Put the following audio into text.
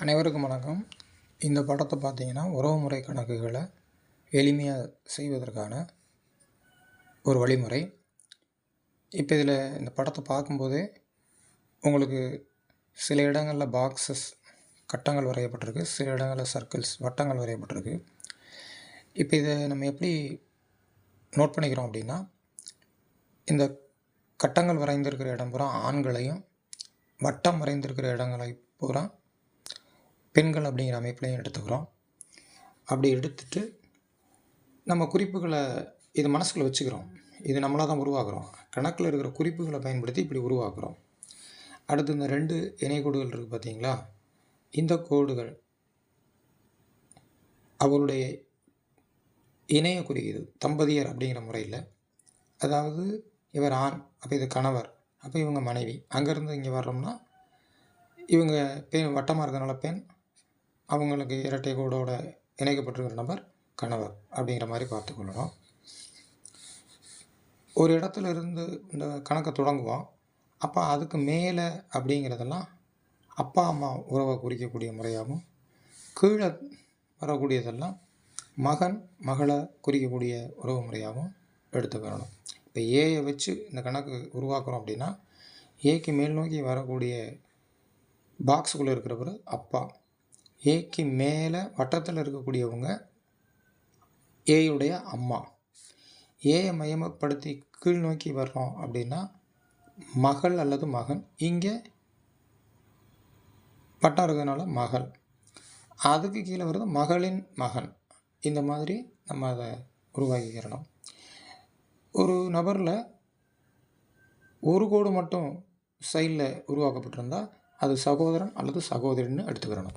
அனைவருக்கும் வணக்கம். இந்த படத்தை பார்த்தீங்கன்னா உறவுமுறை கணக்குகளை எளிமையாக செய்வதற்கான ஒரு வழிமுறை. இப்போ இதில் இந்த படத்தை பார்க்கும்போதே உங்களுக்கு சில இடங்களில் பாக்ஸஸ் கட்டங்கள் வரையப்பட்டிருக்கு, சில இடங்களில் சர்க்கிள்ஸ் வட்டங்கள் வரையப்பட்டிருக்கு. இப்போ இதை நம்ம எப்படி நோட் பண்ணிக்கிறோம் அப்படின்னா, இந்த கட்டங்கள் வரைந்திருக்கிற இடம் பூரா ஆண்களையும், வட்டம் வரைந்திருக்கிற இடங்களை பூரா பெண்கள் அப்படிங்கிற அமைப்புலையும் எடுத்துக்கிறோம். அப்படி எடுத்துட்டு நம்ம குறிப்புகளை இது மனசுக்குள்ளே வச்சுக்கிறோம். இது நம்மளாக தான் உருவாக்குறோம். கணக்கில் இருக்கிற குறிப்புகளை பயன்படுத்தி இப்படி உருவாக்குறோம். அடுத்து இந்த 2 இணைக்கோடுகள் இருக்குது பார்த்தீங்களா, இந்த கோடுகள் அவருடைய இணைய குறிக்குது. தம்பதியர் அப்படிங்கிற முறையில், அதாவது இவர் ஆண், அப்போ இது கணவர், அப்போ இவங்க மனைவி. அங்கேருந்து இங்கே வர்றோம்னா இவங்க பெண், வட்டமாக இருக்கிறனால பெண், அவங்களுக்கு இரட்டை கோடோட இணைக்கப்பட்டிருக்கிற நபர் கணவர் அப்படிங்கிற மாதிரி பார்த்துக்கொள்ளணும். ஒரு இடத்துல இருந்து இந்த கணக்கை தொடங்குவோம். அப்போ அதுக்கு மேலே அப்படிங்கிறதெல்லாம் அப்பா அம்மா உறவை குறிக்கக்கூடிய முறையாகவும், கீழே வரக்கூடியதெல்லாம் மகன் மகளை குறிக்கக்கூடிய உறவு முறையாகவும் எடுத்துக்கிறணும். இப்போ ஏயை வச்சு இந்த கணக்கு உருவாக்குறோம் அப்படின்னா, ஏக்கு மேல் நோக்கி வரக்கூடிய பாக்ஸுக்குள்ளே இருக்கிறவர் அப்பா, ஏக்கு மேலே வட்டத்தில் இருக்கக்கூடியவங்க ஏயுடைய அம்மா. ஏயை மையப்படுத்தி கீழ் நோக்கி வர்றோம் அப்படின்னா மகள் அல்லது மகன், இங்கே வட்டம் இருக்கிறதுனால மகள், அதுக்கு கீழே வருது மகளின் மகன். இந்த மாதிரி நம்ம அதை உருவாக்கிக்கிறணும். ஒரு நபரில் ஒரு கோடு மட்டும் சைடில் உருவாக்கப்பட்டிருந்தால் அது சகோதரன் அல்லது சகோதரின்னு எடுத்துக்கிறணும்.